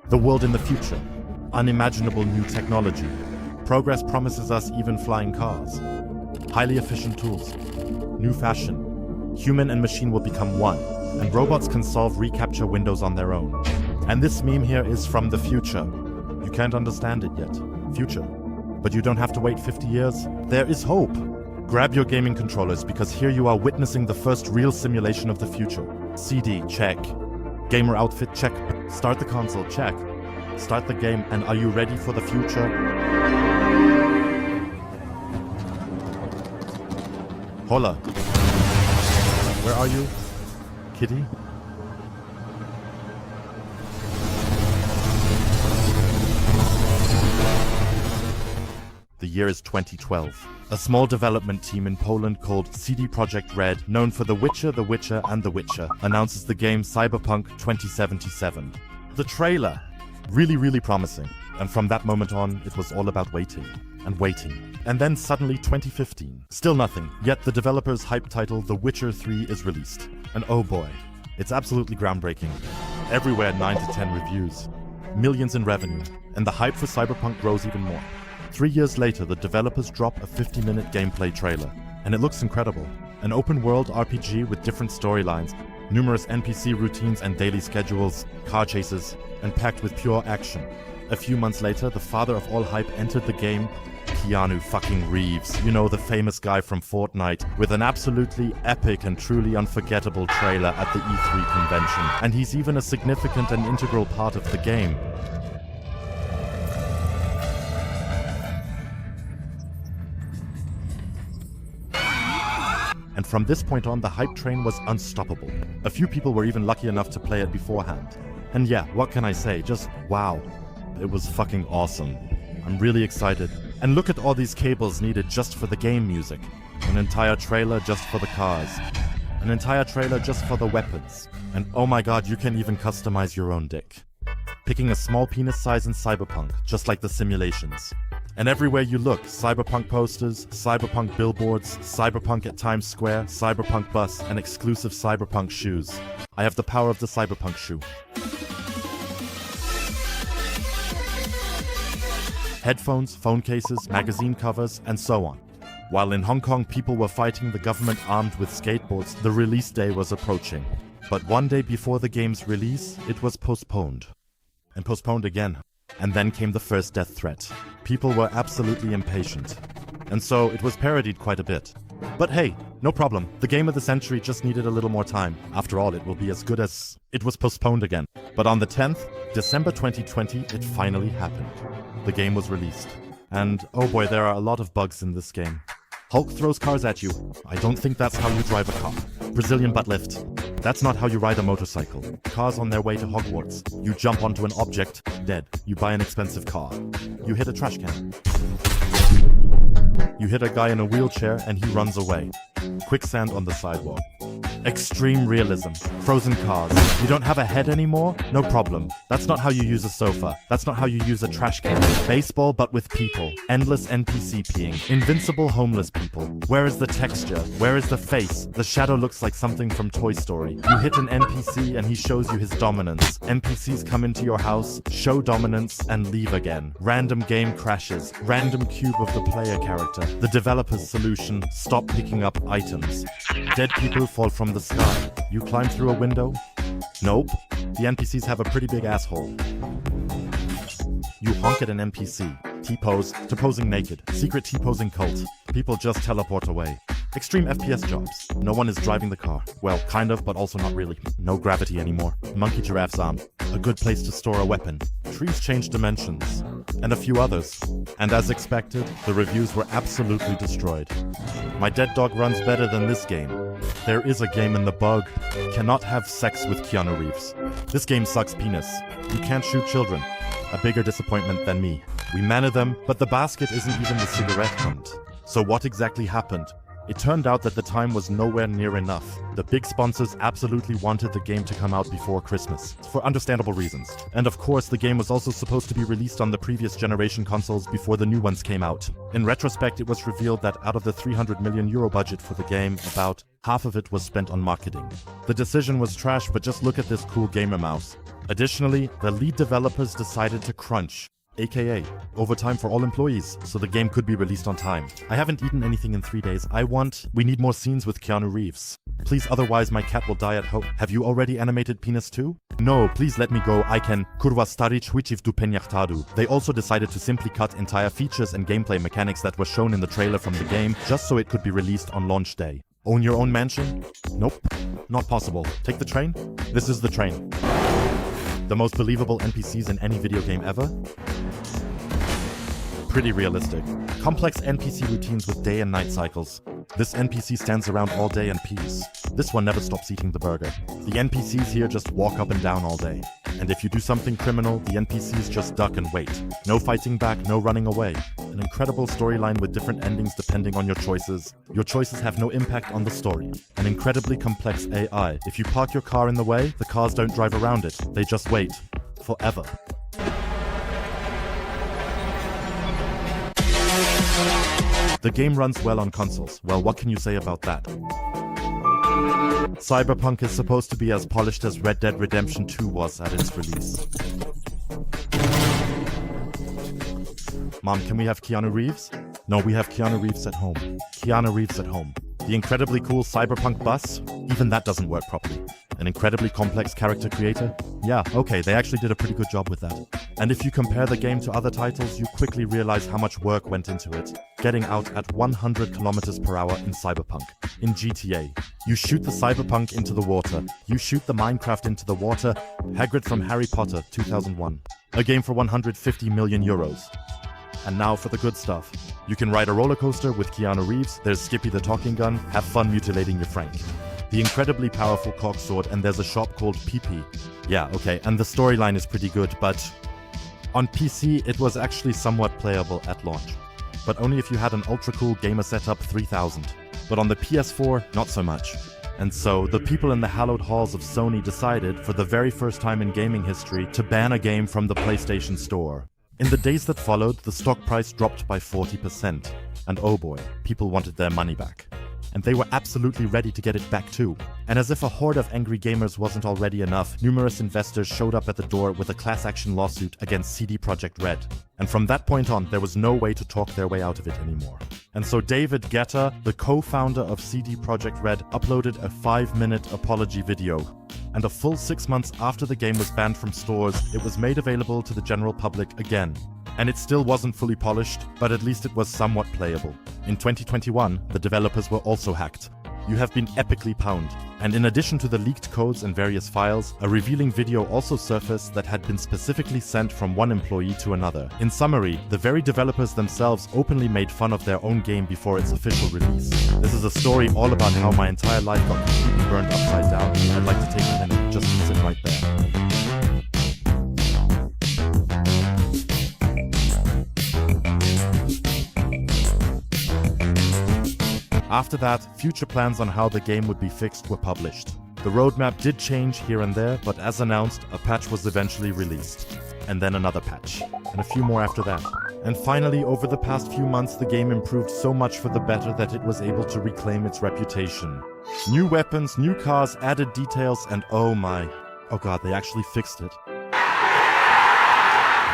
The world in the future. Unimaginable new technology. Progress promises us even flying cars. Highly efficient tools. New fashion. Human and machine will become one, and robots can solve recapture windows on their own. And this meme here is from the future. You can't understand it yet. Future. But you don't have to wait 50 years. There is hope. Grab your gaming controllers, because here you are witnessing the first real simulation of the future. CD, check. Gamer outfit, check. Start the console, check. Start the game, and are you ready for the future? Hola. Where are you? Kitty? The year is 2012. A small development team in Poland called CD Projekt Red, known for The Witcher, The Witcher, and The Witcher, announces the game Cyberpunk 2077. The trailer, really promising. And from that moment on, it was all about waiting and waiting. And then suddenly 2015. Still nothing. Yet the developer's hype title, The Witcher 3, is released. And oh boy, it's absolutely groundbreaking. Everywhere 9 to 10 reviews. Millions in revenue. And the hype for Cyberpunk grows even more. 3 years later, the developers drop a 50-minute gameplay trailer, and it looks incredible. An open-world RPG with different storylines, numerous NPC routines and daily schedules, car chases, and packed with pure action. A few months later, the father of all hype entered the game, Keanu fucking Reeves, you know, the famous guy from Fortnite, with an absolutely epic and truly unforgettable trailer at the E3 convention. And he's even a significant and integral part of the game. And from this point on, the hype train was unstoppable. A few people were even lucky enough to play it beforehand. And yeah, what can I say? Just wow. It was fucking awesome. I'm really excited. And look at all these cables needed just for the game music. An entire trailer just for the cars. An entire trailer just for the weapons. And oh my god, you can even customize your own dick. Picking a small penis size in Cyberpunk, just like the simulations. And everywhere you look, Cyberpunk posters, Cyberpunk billboards, Cyberpunk at Times Square, Cyberpunk bus, and exclusive Cyberpunk shoes. I have the power of the Cyberpunk shoe. Headphones, phone cases, magazine covers, and so on. While in Hong Kong people were fighting the government armed with skateboards, the release day was approaching. But one day before the game's release, it was postponed. And postponed again. And then came the first death threat. People were absolutely impatient. And so it was parodied quite a bit. But hey, no problem. The game of the century just needed a little more time. After all, it will be as good as it was postponed again. But on the 10th, December 2020, it finally happened. The game was released. And oh boy, there are a lot of bugs in this game. Hulk throws cars at you. I don't think that's how you drive a car. Brazilian butt lift. That's not how you ride a motorcycle. Cars on their way to Hogwarts. You jump onto an object, dead. You buy an expensive car. You hit a trash can. You hit a guy in a wheelchair and he runs away. Quicksand on the sidewalk. Extreme realism. Frozen cars. You don't have a head anymore? No problem. That's not how you use a sofa. That's not how you use a trash can. Baseball, but with people. Endless NPC peeing. Invincible homeless people. Where is the texture? Where is the face? The shadow looks like something from Toy Story. You hit an NPC and he shows you his dominance. NPCs come into your house, show dominance, and leave again. Random game crashes. Random cube of the player character. The developer's solution, stop picking up items. Dead people fall from the sky. You climb through a window? Nope. The NPCs have a pretty big asshole. You honk at an NPC. T-pose to posing naked. Secret T-posing cult. People just teleport away. Extreme FPS jobs. No one is driving the car. Well, kind of, but also not really. No gravity anymore. Monkey giraffe's arm. A good place to store a weapon. Trees change dimensions. And a few others. And as expected, the reviews were absolutely destroyed. My dead dog runs better than this game. There is a game in the bug. Cannot have sex with Keanu Reeves. This game sucks penis. You can't shoot children. A bigger disappointment than me. We manna them, but the basket isn't even the cigarette hunt. So what exactly happened? It turned out that the time was nowhere near enough. The big sponsors absolutely wanted the game to come out before Christmas, for understandable reasons. And of course, the game was also supposed to be released on the previous generation consoles before the new ones came out. In retrospect, it was revealed that out of the €300 million budget for the game, about half of it was spent on marketing. The decision was trash, but just look at this cool gamer mouse. Additionally, the lead developers decided to crunch, aka overtime for all employees, so the game could be released on time. I haven't eaten anything in 3 days. We need more scenes with Keanu Reeves. Please, otherwise my cat will die at home. Have you already animated penis too? No, please let me go. I can. Kurwa starić huiciv du penjachtadu. They also decided to simply cut entire features and gameplay mechanics that were shown in the trailer from the game, just so it could be released on launch day. Own your own mansion? Nope. Not possible. Take the train? This is the train. The most believable NPCs in any video game ever? Pretty realistic. Complex NPC routines with day and night cycles. This NPC stands around all day and pees. This one never stops eating the burger. The NPCs here just walk up and down all day. And if you do something criminal, the NPCs just duck and wait. No fighting back, no running away. An incredible storyline with different endings depending on your choices. Your choices have no impact on the story. An incredibly complex AI. If you park your car in the way, the cars don't drive around it. They just wait. Forever. The game runs well on consoles. Well, what can you say about that? Cyberpunk is supposed to be as polished as Red Dead Redemption 2 was at its release. Mom, can we have Keanu Reeves? No, we have Keanu Reeves at home. Keanu Reeves at home. The incredibly cool Cyberpunk bus? Even that doesn't work properly. An incredibly complex character creator? Yeah, okay, they actually did a pretty good job with that. And if you compare the game to other titles, you quickly realize how much work went into it. Getting out at 100 kilometers per hour in Cyberpunk. In GTA, you shoot the Cyberpunk into the water. You shoot the Minecraft into the water. Hagrid from Harry Potter, 2001. A game for 150 million euros. And now for the good stuff. You can ride a roller coaster with Keanu Reeves, there's Skippy the Talking Gun, have fun mutilating your Frank. The incredibly powerful cocksword, and there's a shop called PP. Yeah, okay, and the storyline is pretty good, but on PC it was actually somewhat playable at launch. But only if you had an ultra-cool gamer setup 3000. But on the PS4, not so much. And so, the people in the hallowed halls of Sony decided, for the very first time in gaming history, to ban a game from the PlayStation Store. In the days that followed, the stock price dropped by 40%. And oh boy, people wanted their money back. And they were absolutely ready to get it back too. And as if a horde of angry gamers wasn't already enough, numerous investors showed up at the door with a class action lawsuit against CD Projekt Red. And from that point on, there was no way to talk their way out of it anymore. And so David Guetta, the co-founder of CD Projekt Red, uploaded a 5-minute apology video. And a full 6 months after the game was banned from stores, it was made available to the general public again. And it still wasn't fully polished, but at least it was somewhat playable. In 2021, the developers were also hacked. You have been epically pwned. And in addition to the leaked codes and various files, a revealing video also surfaced that had been specifically sent from one employee to another. In summary, the very developers themselves openly made fun of their own game before its official release. This is a story all about how my entire life got completely burned upside down. I'd like to take a minute just to sit right there. After that, future plans on how the game would be fixed were published. The roadmap did change here and there, but as announced, a patch was eventually released. And then another patch. And a few more after that. And finally, over the past few months, the game improved so much for the better that it was able to reclaim its reputation. New weapons, new cars, added details, and oh god, they actually fixed it.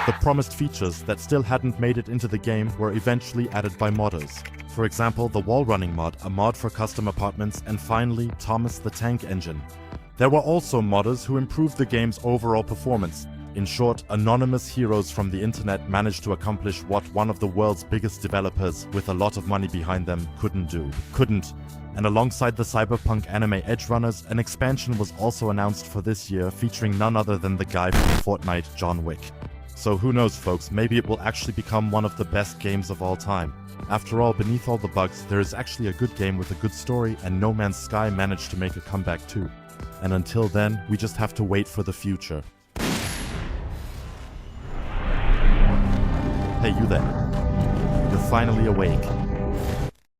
The promised features that still hadn't made it into the game were eventually added by modders. For example, the wall running mod, a mod for custom apartments, and finally, Thomas the Tank Engine. There were also modders who improved the game's overall performance. In short, anonymous heroes from the internet managed to accomplish what one of the world's biggest developers, with a lot of money behind them, couldn't do. And alongside the Cyberpunk anime Edgerunners, an expansion was also announced for this year, featuring none other than the guy from Fortnite, John Wick. So who knows, folks, maybe it will actually become one of the best games of all time. After all, beneath all the bugs, there is actually a good game with a good story, and No Man's Sky managed to make a comeback too. And until then, we just have to wait for the future. Hey, you there. You're finally awake.